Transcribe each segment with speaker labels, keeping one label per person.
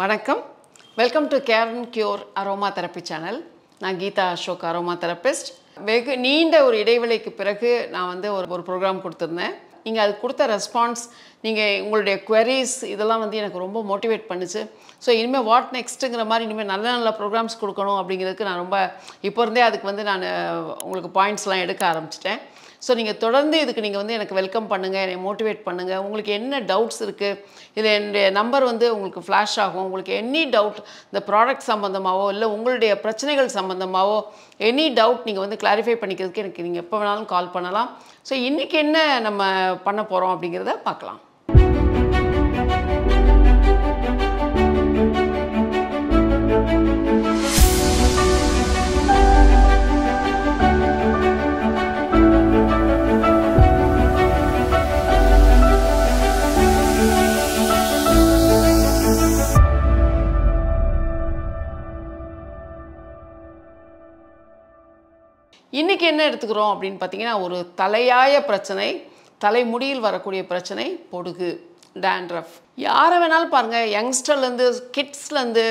Speaker 1: வணக்கம். Welcome to care and cure aroma therapy channel. நான் Geetha Ashok, aroma therapist. வெகு நீண்ட ஒரு இடைவெளிக்கு பிறகு நான் வந்து ஒரு ப்ரோக்ராம் கொடுத்துருந்தேன். நீங்கள் அதுக்கு கொடுத்த ரெஸ்பான்ஸ், நீங்கள் உங்களுடைய குவரிஸ் இதெல்லாம் வந்து எனக்கு ரொம்ப மோட்டிவேட் பண்ணுச்சு. ஸோ இனிமேல் வாட் நெக்ஸ்ட்டுங்கிற மாதிரி இனிமேல் நல்ல நல்ல ப்ரோக்ராம்ஸ் கொடுக்கணும் அப்படிங்கிறதுக்கு நான் ரொம்ப இப்போ இருந்தே அதுக்கு வந்து நான் உங்களுக்கு பாயிண்ட்ஸ்லாம் எடுக்க ஆரம்பிச்சிட்டேன். ஸோ நீங்கள் தொடர்ந்து இதுக்கு நீங்கள் வந்து எனக்கு வெல்கம் பண்ணுங்கள், என்னை மோட்டிவேட் பண்ணுங்கள். உங்களுக்கு என்ன டவுட்ஸ் இருக்குது, இதில் என்னுடைய நம்பர் வந்து உங்களுக்கு ஃப்ளாஷ் ஆகும். உங்களுக்கு எனி டவுட் இந்த ப்ராடக்ட் சம்மந்தமாகவோ இல்லை உங்களுடைய பிரச்சனைகள் சம்மந்தமாகவோ எனி டவுட் நீங்கள் வந்து கிளாரிஃபை பண்ணிக்கிறதுக்கு எனக்கு நீங்கள் எப்போ வேணாலும் கால் பண்ணலாம். ஸோ இன்றைக்கி என்ன நம்ம பண்ண போகிறோம் அப்படிங்கிறத பார்க்கலாம். இன்றைக்கி என்ன எடுத்துக்கிறோம் அப்படின்னு பார்த்தீங்கன்னா, ஒரு தலையாய பிரச்சனை, தலைமுடியில் வரக்கூடிய பிரச்சனை பொடுகு, டேண்ட்ரஃப். யாரை வேணாலும் பாருங்கள், யங்ஸ்டர்லேருந்து கிட்ஸ்லேருந்து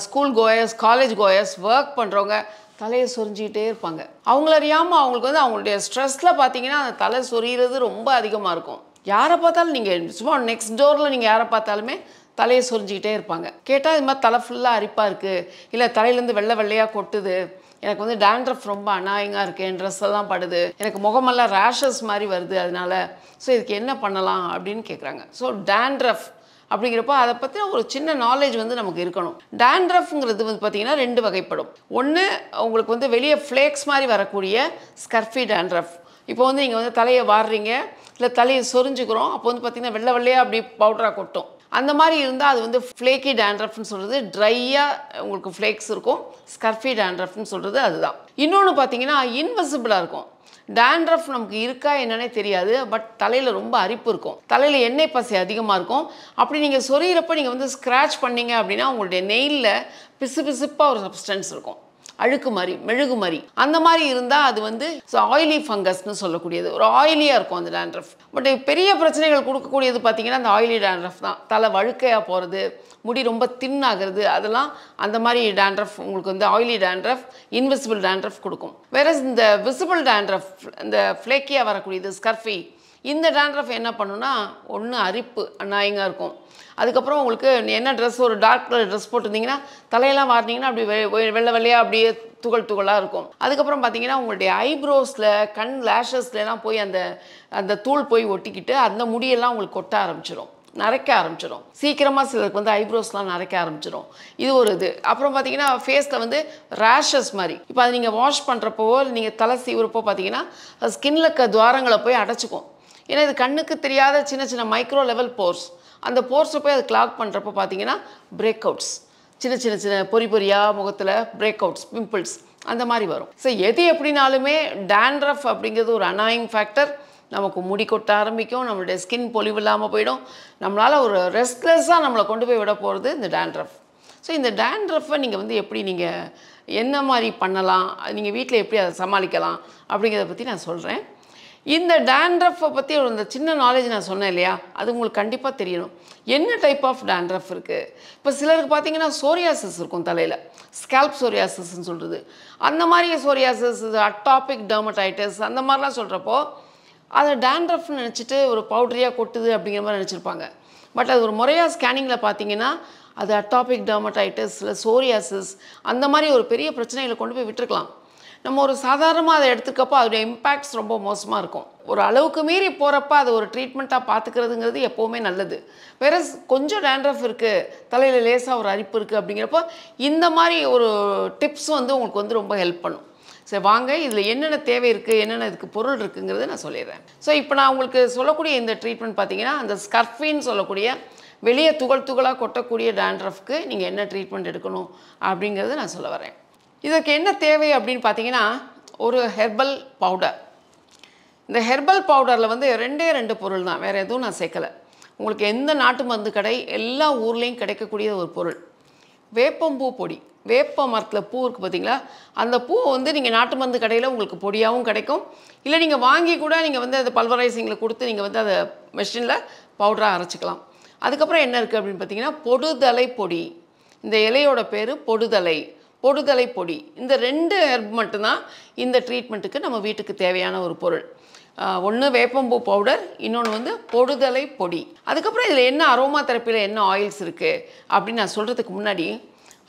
Speaker 1: school goers, college goers, work பண்ணுறவங்க தலையை சொரிஞ்சிக்கிட்டே இருப்பாங்க. அவங்கள அறியாமல் அவங்களுக்கு வந்து அவங்களுடைய ஸ்ட்ரெஸ்ஸில் பார்த்தீங்கன்னா அந்த தலை சொரிகிறது ரொம்ப அதிகமாக இருக்கும். யாரை பார்த்தாலும் நீங்கள் சும்மா நெக்ஸ்ட் டோரில் நீங்கள் யாரை பார்த்தாலுமே தலையை சொரிஞ்சிக்கிட்டே இருப்பாங்க. கேட்டால் இது மாதிரி தலை ஃபுல்லாக அரிப்பாக இருக்குது, இல்லை தலையிலேருந்து வெள்ளை வெள்ளையாக கொட்டுது, எனக்கு வந்து டேண்ட்ரஃப் ரொம்ப அநாயங்காக இருக்குது, என் ட்ரெஸ் எல்லாம் படுது, எனக்கு முகமெல்லாம் ரேஷஸ் மாதிரி வருது, அதனால் ஸோ இதுக்கு என்ன பண்ணலாம் அப்படின்னு கேட்குறாங்க. ஸோ டேண்ட்ரஃப் அப்படிங்கிறப்போ அதை பற்றின ஒரு சின்ன நாலேஜ் வந்து நமக்கு இருக்கணும். டேண்ட்ரஃப்ங்கிறது வந்து பார்த்திங்கன்னா ரெண்டு வகைப்படும். ஒன்று உங்களுக்கு வந்து வெளியே ஃப்ளேக்ஸ் மாதிரி வரக்கூடிய ஸ்கர்ஃபி டேண்ட்ரஃப். இப்போ வந்து நீங்கள் வந்து தலையை வாடுறீங்க, இல்லை தலையை சொரிஞ்சுக்கிறோம், அப்போ வந்து பார்த்திங்கன்னா வெள்ளை வெள்ளையாக அப்படி பவுடராக கொட்டும். அந்த மாதிரி இருந்தால் அது வந்து ஃப்ளேக்கி டேண்ட்ரஃப்னு சொல்கிறது. ட்ரையாக உங்களுக்கு ஃப்ளேக்ஸ் இருக்கும். ஸ்கர்ஃபி டேண்ட்ரஃப்னு சொல்கிறது அதுதான். இன்னொன்று பார்த்தீங்கன்னா இன்விசிபிளாக இருக்கும். டேண்ட்ரஃப் நமக்கு இருக்கா என்னன்னே தெரியாது, பட் தலையில் ரொம்ப அரிப்பு இருக்கும், தலையில் எண்ணெய் பசை அதிகமாக இருக்கும். அப்படி நீங்கள் சொரியிறப்ப நீங்கள் வந்து ஸ்க்ராட்ச் பண்ணிங்க அப்படின்னா உங்களுடைய நெயிலில் பிசு பிசுப்பாக ஒரு சப்ஸ்டன்ஸ் இருக்கும், அழுக்கு மாதிரி, மெழுகு மாதிரி. அந்த மாதிரி இருந்தால் அது வந்து ஆயிலி ஃபங்கஸ்னு சொல்லக்கூடியது. ஒரு ஆயிலியாக இருக்கும் அந்த டேண்ட்ரஃப். பட் பெரிய பிரச்சனைகள் கொடுக்கக்கூடியது பார்த்திங்கன்னா அந்த ஆயிலி டேண்ட்ரஃப் தான். தலை வழுக்கையாக போகிறது, முடி ரொம்ப தின் ஆகிறது, அதெல்லாம் அந்த மாதிரி டேண்ட்ரஃப் உங்களுக்கு வந்து ஆயிலி டேண்ட்ரஃப், இன்விசிபிள் டேண்ட்ரஃப் கொடுக்கும். வேற இந்த விசிபிள் டேண்ட்ரஃப், இந்த ஃப்ளேக்கியாக வரக்கூடியது ஸ்கர்ஃபி, இந்த டேண்ட்ரஃப் என்ன பண்ணுன்னா ஒன்று அரிப்பு அநாயங்காக இருக்கும். அதுக்கப்புறம் உங்களுக்கு என்ன ட்ரெஸ், ஒரு டார்க் கலர் ட்ரெஸ் போட்டிருந்தீங்கன்னா தலையெல்லாம் வாரினீங்கன்னா அப்படி வெள்ளை வெள்ளையாக அப்படியே துகளாக இருக்கும். அதுக்கப்புறம் பார்த்தீங்கன்னா உங்களுடைய ஐப்ரோஸில், கண் லேஷஸ்லாம் போய் அந்த தூள் போய் ஒட்டிக்கிட்டு அந்த முடியெல்லாம் உங்களுக்கு கொட்ட ஆரம்பிச்சிடும், நரைக்க ஆரம்பிச்சிடும். சீக்கிரமாக சிலருக்கு வந்து ஐப்ரோஸ்லாம் நரைக்க ஆரம்பிச்சிடும். இது ஒரு இது. அப்புறம் பார்த்தீங்கன்னா ஃபேஸில் வந்து ரேஷஸ் மாதிரி. இப்போ அது நீங்கள் வாஷ் பண்ணுறப்போ நீங்கள் தலை சீவுறப்போ பார்த்தீங்கன்னா ஸ்கின்ல இருக்க துவாரங்களை போய் அடைச்சிக்கும். ஏன்னா இது கண்ணுக்கு தெரியாத சின்ன சின்ன மைக்ரோ லெவல் போர்ஸ். அந்த போர்ஸை போய் அது கிளாக் பண்ணுறப்போ பார்த்தீங்கன்னா பிரேக் அவுட்ஸ், சின்ன சின்ன சின்ன பொறியாக முகத்தில் பிரேக் அவுட்ஸ், பிம்பிள்ஸ் அந்த மாதிரி வரும். ஸோ எது எப்படினாலுமே டேண்ட்ரஃப் அப்படிங்கிறது ஒரு அனாயிங் ஃபேக்டர். நமக்கு முடி கொட்ட ஆரம்பிக்கும், நம்மளுடைய ஸ்கின் பொலிவு இல்லாமல் போயிடும், நம்மளால் ஒரு ரெஸ்ட்லெஸ்ஸாக நம்மளை கொண்டு போய் விட போகிறது இந்த டேண்ட்ரஃப். ஸோ இந்த டேண்ட்ரஃப்பை நீங்கள் வந்து எப்படி நீங்கள் என்ன மாதிரி பண்ணலாம், நீங்கள் வீட்டில் எப்படி அதை சமாளிக்கலாம் அப்படிங்கிறத பற்றி நான் சொல்கிறேன். இந்த டேண்ட்ரஃப்பை பற்றி ஒரு இந்த சின்ன நாலேஜ் நான் சொன்னேன் இல்லையா, அது உங்களுக்கு கண்டிப்பாக தெரியணும். என்ன டைப் ஆஃப் டேண்ட்ரஃப் இருக்குது? இப்போ சிலருக்கு பார்த்தீங்கன்னா சோரியாசிஸ் இருக்கும் தலையில், ஸ்கேல்ப் சோரியாசிஸ்ன்னு சொல்கிறது. அந்த மாதிரி சோரியாசிஸ், அட்டாபிக் டெர்மடைட்டிஸ் அந்த மாதிரிலாம் சொல்கிறப்போ அதை டேண்ட்ரஃப்னு நினச்சிட்டு ஒரு பவுடரியாக கொட்டுது அப்படிங்கிற மாதிரி நினச்சிருப்பாங்க. பட் அது ஒரு முறையாக ஸ்கேனிங்கில் பார்த்தீங்கன்னா அது அட்டாபிக் டெர்மடைட்டிஸ் இல்லை சோரியாசிஸ் அந்த மாதிரி ஒரு பெரிய பிரச்சனைகளை கொண்டு போய் விட்டுருக்கலாம். நம்ம ஒரு சாதாரணமாக அதை எடுத்துக்கப்போ அதோடைய இம்பேக்ட்ஸ் ரொம்ப மோசமாக இருக்கும். ஒரு அளவுக்கு மீறி போகிறப்ப அதை ஒரு ட்ரீட்மெண்ட்டாக பார்த்துக்கிறதுங்கிறது எப்போவுமே நல்லது. வேற கொஞ்சம் டேண்ட்ரஃப் இருக்குது, தலையில் லேசாக ஒரு அரிப்பு இருக்குது அப்படிங்கிறப்போ இந்த மாதிரி ஒரு டிப்ஸ் வந்து உங்களுக்கு வந்து ரொம்ப ஹெல்ப் பண்ணும். சரி வாங்க, இதில் என்னென்ன தேவை இருக்குது, என்னென்ன இதுக்கு பொருள் இருக்குங்கிறத நான் சொல்லிடுறேன். ஸோ இப்போ நான் உங்களுக்கு சொல்லக்கூடிய இந்த ட்ரீட்மெண்ட் பார்த்தீங்கன்னா அந்த ஸ்கர்ஃபின்னு சொல்லக்கூடிய வெளியே துகளாக கொட்டக்கூடிய டேண்ட்ரஃப்க்கு நீங்கள் என்ன ட்ரீட்மெண்ட் எடுக்கணும் அப்படிங்கிறத நான் சொல்ல வரேன். இதற்கு என்ன தேவை அப்படின்னு பார்த்தீங்கன்னா ஒரு ஹெர்பல் பவுடர். இந்த ஹெர்பல் பவுடரில் வந்து ரெண்டு பொருள் தான், வேறு எதுவும் நான் சேர்க்கலை. உங்களுக்கு எந்த நாட்டு மருந்து கடை எல்லா ஊர்லேயும் கிடைக்கக்கூடிய ஒரு பொருள் வேப்பம்பூ பொடி. வேப்ப மரத்தில் பூ இருக்குது பார்த்தீங்களா, அந்த பூ வந்து நீங்கள் நாட்டு மருந்து கடையில் உங்களுக்கு பொடியாகவும் கிடைக்கும். இல்லை நீங்கள் வாங்கி கூட நீங்கள் வந்து அதை பல்வரைசிங்கில் கொடுத்து நீங்கள் வந்து அதை மெஷினில் பவுடராக அரைச்சிக்கலாம். அதுக்கப்புறம் என்ன இருக்குது அப்படின்னு பார்த்தீங்கன்னா பொடுதலை பொடி. இந்த இலையோட பேர் பொடுதலை பொடி. இந்த 2 ஹெர்ப் மட்டும்தான் இந்த ட்ரீட்மெண்ட்டுக்கு நம்ம வீட்டுக்கு தேவையான ஒரு பொருள். ஒன்று வேப்பம்பூ பவுடர், இன்னொன்று வந்து பொடுதலை பொடி. அதுக்கப்புறம் இதில் என்ன அரோமா தெரப்பியில் என்ன ஆயில்ஸ் இருக்குது அப்படின்னு நான் சொல்கிறதுக்கு முன்னாடி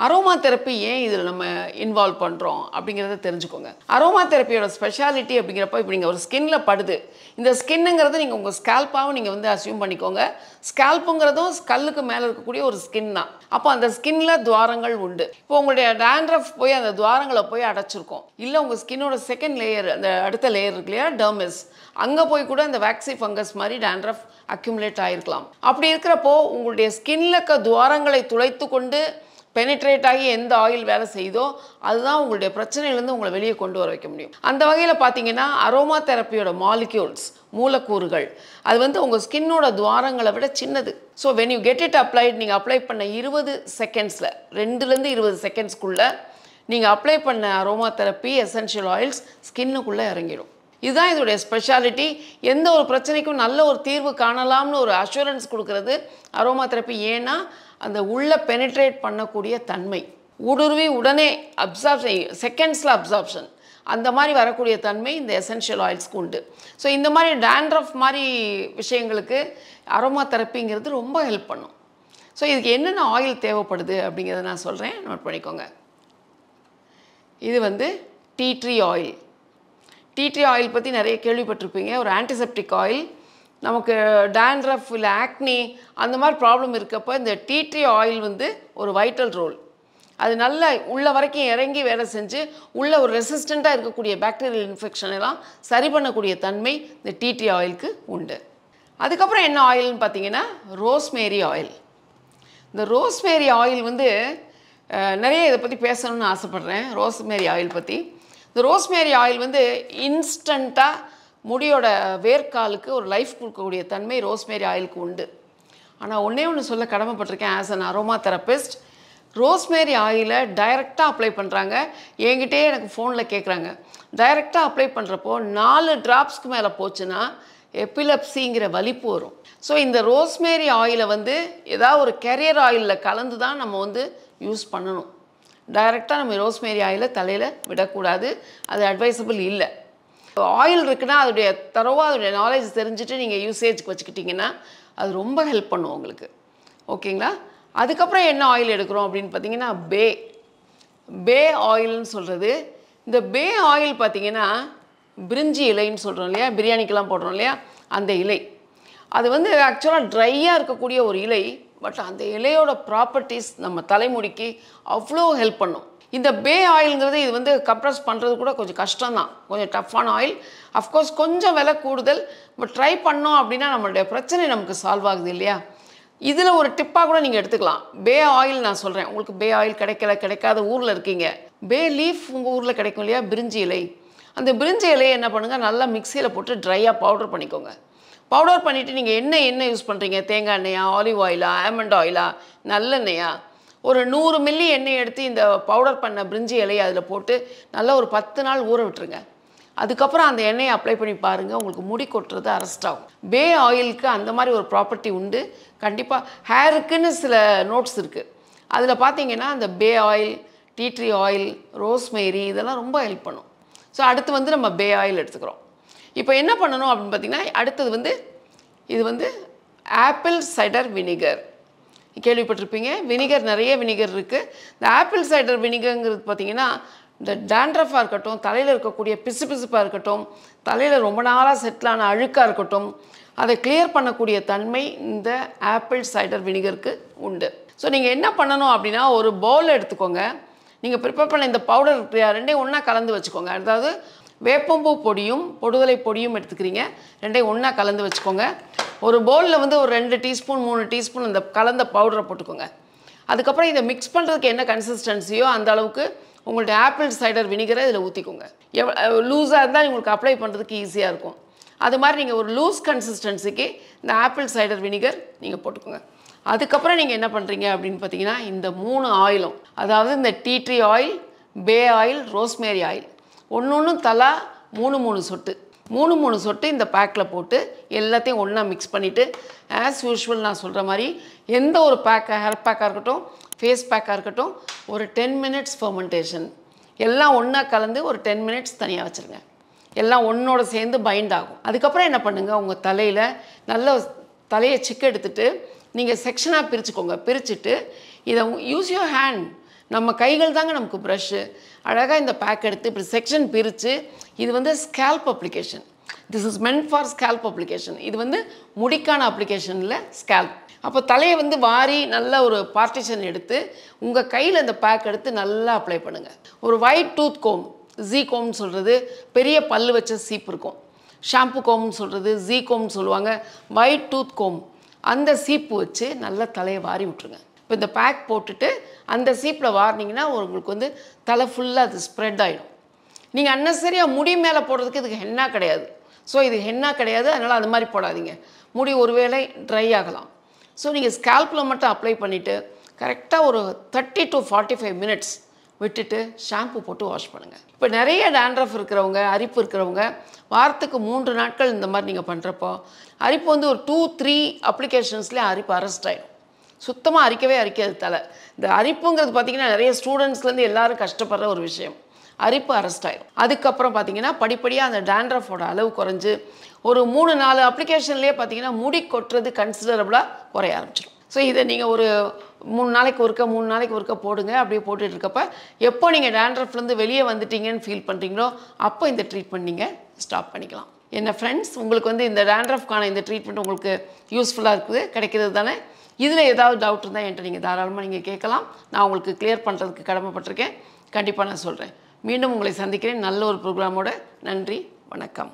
Speaker 1: அரோமா தெரப்பி ஏன் இதில் நம்ம இன்வால்வ் பண்ணுறோம் அப்படிங்கிறத தெரிஞ்சுக்கோங்க. அரோமா தெரப்பியோட ஸ்பெஷாலிட்டி அப்படிங்கிறப்ப இப்போ நீங்கள் ஒரு ஸ்கின்ல படுது. இந்த ஸ்கின்னுங்கிறது நீங்கள் உங்கள் ஸ்கேல்ப்பாகவும் நீங்கள் வந்து அசியூம் பண்ணிக்கோங்க. ஸ்கேல்ப்புங்கிறதும் ஸ்கல்லுக்கு மேலே இருக்கக்கூடிய ஒரு ஸ்கின் தான். அப்போ அந்த ஸ்கின்ல துவாரங்கள் உண்டு. இப்போ உங்களுடைய டேண்ட்ரஃப் போய் அந்த துவாரங்களை போய் அடைச்சிருக்கோம். இல்லை உங்கள் ஸ்கின்னோட செகண்ட் லேயர், அந்த அடுத்த லேயர் இருக்கு இல்லையா, டெர்மிஸ், அங்கே போய் கூட அந்த வேக்சி ஃபங்கஸ் மாதிரி டேண்ட்ரஃப் அக்யூமுலேட் ஆகிருக்கலாம். அப்படி இருக்கிறப்போ உங்களுடைய ஸ்கின்ல இருக்க துவாரங்களை துளைத்து கொண்டு பெனிட்ரேட் ஆகி எந்த ஆயில் வேலை செய்தோ அதுதான் உங்களுடைய பிரச்சனையிலேருந்து உங்களை வெளியே கொண்டு வர வைக்க முடியும். அந்த வகையில் பார்த்தீங்கன்னா அரோமா தெரப்பியோட மாலிக்யூல்ஸ், மூலக்கூறுகள், அது வந்து உங்கள் ஸ்கின்னோட துவாரங்களை விட சின்னது. So when you get it applied, நீங்கள் அப்ளை பண்ண 20 செகண்ட்ஸில் 2லேருந்து 20 செகண்ட்ஸ்க்குள்ளே நீங்கள் அப்ளை பண்ண அரோமா தெரப்பி எசென்ஷியல் ஆயில்ஸ் ஸ்கின்னுக்குள்ளே இறங்கிடும். இதுதான் இதோடைய ஸ்பெஷாலிட்டி. எந்த ஒரு பிரச்சனைக்கும் நல்ல ஒரு தீர்வு காணலாம்னு ஒரு அஷூரன்ஸ் கொடுக்கறது அரோமா தெரப்பி. ஏன்னா அந்த உள்ள பெனிட்ரேட் பண்ணக்கூடிய தன்மை, ஊடுருவி உடனே அப்சார்ப்ஷன், செகண்ட்ஸில் அப்சார்ப்ஷன், அந்த மாதிரி வரக்கூடிய தன்மை இந்த எசென்ஷியல் ஆயில்ஸ்க்கு உண்டு. ஸோ இந்த மாதிரி டேண்ட்ரஃப் மாதிரி விஷயங்களுக்கு அரோமா தெரப்பிங்கிறது ரொம்ப ஹெல்ப் பண்ணும். ஸோ இதுக்கு என்னென்ன ஆயில் தேவைப்படுது அப்படிங்கிறத நான் சொல்கிறேன், நோட் பண்ணிக்கோங்க. இது வந்து tea tree oil. Tea tree oil பற்றி நிறைய கேள்விப்பட்டிருப்பீங்க. ஒரு ஆன்டிசெப்டிக் ஆயில். நமக்கு டேண்ட்ரஃப் இல்லை ஆக்னி அந்த மாதிரி ப்ராப்ளம் இருக்கப்போ இந்த டீ ட்ரீ ஆயில் வந்து ஒரு வைட்டல் ரோல். அது நல்ல உள்ள வரைக்கும் இறங்கி வேலை செஞ்சு உள்ள ஒரு ரெசிஸ்டண்ட்டாக இருக்கக்கூடிய பாக்டீரியல் இன்ஃபெக்ஷன் எல்லாம் சரி பண்ணக்கூடிய தன்மை இந்த டீ ட்ரீ ஆயிலுக்கு உண்டு. அதுக்கப்புறம் என்ன ஆயில்னு பார்த்தீங்கன்னா ரோஸ்மேரி ஆயில். இந்த ரோஸ்மேரி ஆயில் வந்து நிறைய இதை பற்றி பேசணும்னு ஆசைப்பட்றேன். ரோஸ்மேரி ஆயில் பற்றி. இந்த ரோஸ்மேரி ஆயில் வந்து இன்ஸ்டண்ட்டாக முடியோட வேர்க்காலுக்கு ஒரு லைஃப் கொடுக்கக்கூடிய தன்மை ரோஸ்மேரி ஆயிலுக்கு உண்டு. ஆனால் ஒன்று சொல்ல கடமைப்பட்டிருக்கேன். As an aroma therapist, rosemary ஆயிலை டைரெக்டாக அப்ளை பண்ணுறாங்க. என்கிட்டே எனக்கு ஃபோனில் கேட்குறாங்க, டைரெக்டாக அப்ளை பண்ணுறப்போ 4 ட்ராப்ஸ்க்கு மேலே போச்சுன்னா எபிலப்சிங்கிற வலிப்பு வரும். ஸோ இந்த ரோஸ்மேரி ஆயிலை வந்து ஏதாவது ஒரு கேரியர் ஆயிலில் கலந்து தான் நம்ம வந்து யூஸ் பண்ணணும். டைரெக்டாக நம்ம ரோஸ்மேரி ஆயிலை தலையில் விடக்கூடாது. அது அட்வைசபிள் இல்லை. ஆயில் இருக்குன்னா அதோடைய தரவாக அதோடைய நாலேஜ் தெரிஞ்சுட்டு நீங்கள் யூசேஜ்க்கு வச்சுக்கிட்டிங்கன்னா அது ரொம்ப ஹெல்ப் பண்ணும் உங்களுக்கு. ஓகேங்களா? அதுக்கப்புறம் என்ன ஆயில் எடுக்கிறோம் அப்படின்னு பார்த்தீங்கன்னா பே ஆயில்னு சொல்கிறது. இந்த பே ஆயில் பார்த்தீங்கன்னா பிரிஞ்சி இலைன்னு சொல்கிறோம் இல்லையா, பிரியாணிக்கெல்லாம் போடுறோம் இல்லையா, அந்த இலை. அது வந்து ஆக்சுவலாக ட்ரையாக இருக்கக்கூடிய ஒரு இலை. பட் அந்த இலையோட ப்ராப்பர்ட்டிஸ் நம்ம தலைமுடிக்கு அவ்வளோ ஹெல்ப் பண்ணும். இந்த பே ஆயிலுங்கிறது இது வந்து கம்ப்ரஸ் பண்ணுறது கூட கொஞ்சம் கஷ்டம்தான், கொஞ்சம் டஃப்பான ஆயில். அஃப்கோர்ஸ் கொஞ்சம் விலை கூடுதல். பட் ட்ரை பண்ணோம் அப்படின்னா நம்மளுடைய பிரச்சனை நமக்கு சால்வ் ஆகுது இல்லையா. இதில் ஒரு டிப்பாக கூட நீங்கள் எடுத்துக்கலாம். பே ஆயில் நான் சொல்கிறேன். உங்களுக்கு பே ஆயில் கிடைக்காத ஊரில் இருக்கீங்க, பே லீஃப் உங்கள் ஊரில் கிடைக்கும் இல்லையா, பிரிஞ்சி இலை. அந்த பிரிஞ்சி இலையை என்ன பண்ணுங்கள், நல்லா மிக்சியில் போட்டு ட்ரையாக பவுடர் பண்ணிக்கோங்க. பவுடர் பண்ணிவிட்டு நீங்கள் என்ன யூஸ் பண்ணுறீங்க, தேங்காய் எண்ணெயா, ஆலிவ் ஆயிலா, ஆல்மண்ட் ஆயிலா, நல்லெண்ணெயா, ஒரு 100 மில்லி எண்ணெய் எடுத்து இந்த பவுடர் பண்ண பிரிஞ்சி இலையை அதில் போட்டு நல்லா ஒரு 10 நாள் ஊற விட்டுருங்க. அதுக்கப்புறம் அந்த எண்ணெயை அப்ளை பண்ணி பாருங்கள், உங்களுக்கு முடி கொட்டுறது அரெஸ்ட் ஆகும். பே ஆயிலுக்கு அந்த மாதிரி ஒரு ப்ராப்பர்ட்டி உண்டு. கண்டிப்பாக ஹேருக்குன்னு சில நோட்ஸ் இருக்குது. அதில் பார்த்தீங்கன்னா அந்த bay oil, tea tree oil, rosemary இதெல்லாம் ரொம்ப ஹெல்ப் பண்ணும். ஸோ அடுத்து வந்து நம்ம பே ஆயில் எடுத்துக்கிறோம். இப்போ என்ன பண்ணணும் அப்படின்னு பார்த்தீங்கன்னா அடுத்தது வந்து இது வந்து ஆப்பிள் சைடர் வினிகர். கேள்விப்பட்டிருப்பீங்க. வினிகர், நிறைய வினிகர் இருக்குது. இந்த ஆப்பிள் சைடர் வினிகருங்கிறது பார்த்தீங்கன்னா இந்த டேண்ட்ரஃபாக இருக்கட்டும், தலையில் இருக்கக்கூடிய பிசுப்பாக இருக்கட்டும், தலையில் ரொம்ப நாளாக செட்டிலான அழுக்காக இருக்கட்டும், அதை கிளியர் பண்ணக்கூடிய தன்மை இந்த ஆப்பிள் சைடர் வினிகருக்கு உண்டு. ஸோ நீங்கள் என்ன பண்ணணும் அப்படின்னா ஒரு பவுல் எடுத்துக்கோங்க. நீங்கள் ப்ரிப்பேர் பண்ண இந்த பவுடர் ரெண்டையும் ஒன்றா கலந்து வச்சுக்கோங்க. அதாவது வேப்பம்பூ பொடியும் பொடுதலை பொடியும் எடுத்துக்கிறீங்க, ரெண்டையும் ஒன்றா கலந்து வச்சுக்கோங்க. ஒரு பவுலில் வந்து ஒரு 2 டீஸ்பூன் 3 டீஸ்பூன் அந்த கலந்த பவுடரை போட்டுக்கோங்க. அதுக்கப்புறம் இதை மிக்ஸ் பண்ணுறதுக்கு என்ன கன்சிஸ்டன்சியோ அந்த அளவுக்கு உங்கள்ட்ட ஆப்பிள் சைடர் வினிகரை இதில் ஊற்றிக்கோங்க. லூஸாக இருந்தால் உங்களுக்கு அப்ளை பண்ணுறதுக்கு ஈஸியாக இருக்கும். அது மாதிரி நீங்கள் ஒரு லூஸ் கன்சிஸ்டன்சிக்கு இந்த ஆப்பிள் சைடர் வினிகர் நீங்கள் போட்டுக்கோங்க. அதுக்கப்புறம் நீங்கள் என்ன பண்ணுறீங்க அப்படின்னு பார்த்தீங்கன்னா இந்த 3 ஆயிலும், அதாவது இந்த டீ ட்ரீ ஆயில், பே ஆயில், ரோஸ்மேரி ஆயில், ஒன்று தலா 3 சொட்டு 3 சொட்டு இந்த பேக்கில் போட்டு எல்லாத்தையும் ஒன்றா மிக்ஸ் பண்ணிவிட்டு ஆஸ் யூஷுவல் நான் சொல்கிற மாதிரி எந்த ஒரு ஹேர் பேக்காக இருக்கட்டும் ஃபேஸ் பேக்காக இருக்கட்டும் ஒரு 10 மினிட்ஸ் ஃபெர்மெண்டேஷன் எல்லாம் ஒன்றா கலந்து ஒரு 10 மினிட்ஸ் தனியாக வச்சுருங்க. எல்லாம் ஒன்றோட சேர்ந்து பைண்ட் ஆகும். அதுக்கப்புறம் என்ன பண்ணுங்கள், உங்கள் தலையில் நல்ல தலையை சிக்க எடுத்துகிட்டு நீங்கள் செக்ஷனாக பிரிச்சுக்கோங்க. பிரிச்சுட்டு இதை யூஸ் யுவர் ஹேண்ட், நம்ம கைகள் தாங்க நமக்கு ப்ரஷ்ஷு. அழகாக இந்த பேக் எடுத்து இப்படி செக்ஷன் பிரித்து இது வந்து scalp application. This is meant for scalp application. இது வந்து முடிக்கான அப்ளிகேஷனில் ஸ்கேல்ப். அப்போ தலையை வந்து வாரி நல்ல ஒரு பார்ட்டிஷன் எடுத்து உங்கள் கையில் இந்த பேக் எடுத்து நல்லா அப்ளை பண்ணுங்கள். ஒரு ஒயிட் டூத் கோம், ஜீ கோம்னு சொல்கிறது, பெரிய பல்லு வச்ச சீப் இருக்கும். ஷாம்பு கோம்னு சொல்கிறது, ஜீ கோம்னு சொல்லுவாங்க. ஒயிட் டூத் கோம், அந்த சீப்பு வச்சு நல்லா தலையை வாரி விட்டுருங்க. இப்போ இந்த பேக் போட்டுட்டு அந்த சீப்பில் வாரினீங்கன்னா உங்களுக்கு வந்து தலை ஃபுல்லாக அது ஸ்ப்ரெட் ஆகிடும். நீங்கள் அன்னெசரியாக முடி மேலே போடுறதுக்கு இதுக்கு ஹென்னா கிடையாது. ஸோ இது ஹென்னா கிடையாது, அதனால் அது மாதிரி போடாதீங்க. முடி ஒருவேளை ட்ரை ஆகலாம். ஸோ நீங்கள் ஸ்கேல்பில் மட்டும் அப்ளை பண்ணிவிட்டு கரெக்டாக ஒரு 30 to 45 மினிட்ஸ் விட்டுட்டு ஷாம்பு போட்டு வாஷ் பண்ணுங்கள். இப்போ நிறைய டேண்ட்ரஃப் இருக்கிறவங்க, அரிப்பு இருக்கிறவங்க வாரத்துக்கு 3 நாட்கள் இந்த மாதிரி நீங்கள் பண்ணுறப்போ அரிப்பு வந்து ஒரு 2-3 அப்ளிகேஷன்ஸ்லேயே அரிப்பு அரெஸ்ட் ஆகிடும். சுத்தமாக அரிக்காது தலை. இந்த அரிப்புங்கிறது பார்த்திங்கன்னா நிறைய ஸ்டூடெண்ட்ஸ்லேருந்து எல்லோரும் கஷ்டப்படுற ஒரு விஷயம். அரிப்பு அரெஸ்ட் ஆகிடும். அதுக்கப்புறம் பார்த்திங்கன்னா படிப்படியாக அந்த டேண்ட்ரஃபோட அளவு குறைஞ்சி ஒரு 3-4 அப்ளிகேஷன்லேயே பார்த்திங்கன்னா முடி கொட்டுறது கன்சிடரபுளாக குறைய ஆரம்பிச்சிடும். ஸோ இதை நீங்கள் ஒரு 3 நாளைக்கு ஒருக்க போடுங்க. அப்படியே போட்டுட்டு இருக்கப்போ எப்போ நீங்கள் டேண்ட்ரஃப்லேருந்து வெளியே வந்துட்டீங்கன்னு ஃபீல் பண்ணுறீங்களோ அப்போ இந்த ட்ரீட்மெண்ட் நீங்கள் ஸ்டாப் பண்ணிக்கலாம். என்ன ஃப்ரெண்ட்ஸ், உங்களுக்கு வந்து இந்த டேண்ட்ரஃப்கான இந்த ட்ரீட்மெண்ட் உங்களுக்கு யூஸ்ஃபுல்லாக இருக்குது, கிடைக்கிறது தானே? இதில் ஏதாவது டவுட் இருந்தால் என்கிட்ட நீங்கள் தாராளமாக நீங்கள் கேட்கலாம். நான் உங்களுக்கு கிளியர் பண்ணுறதுக்கு கடமைப்பட்டிருக்கேன். கண்டிப்பாக நான் சொல்கிறேன். மீண்டும் உங்களை சந்திக்கிறேன் நல்ல ஒரு ப்ரோக்ராமோட. நன்றி, வணக்கம்.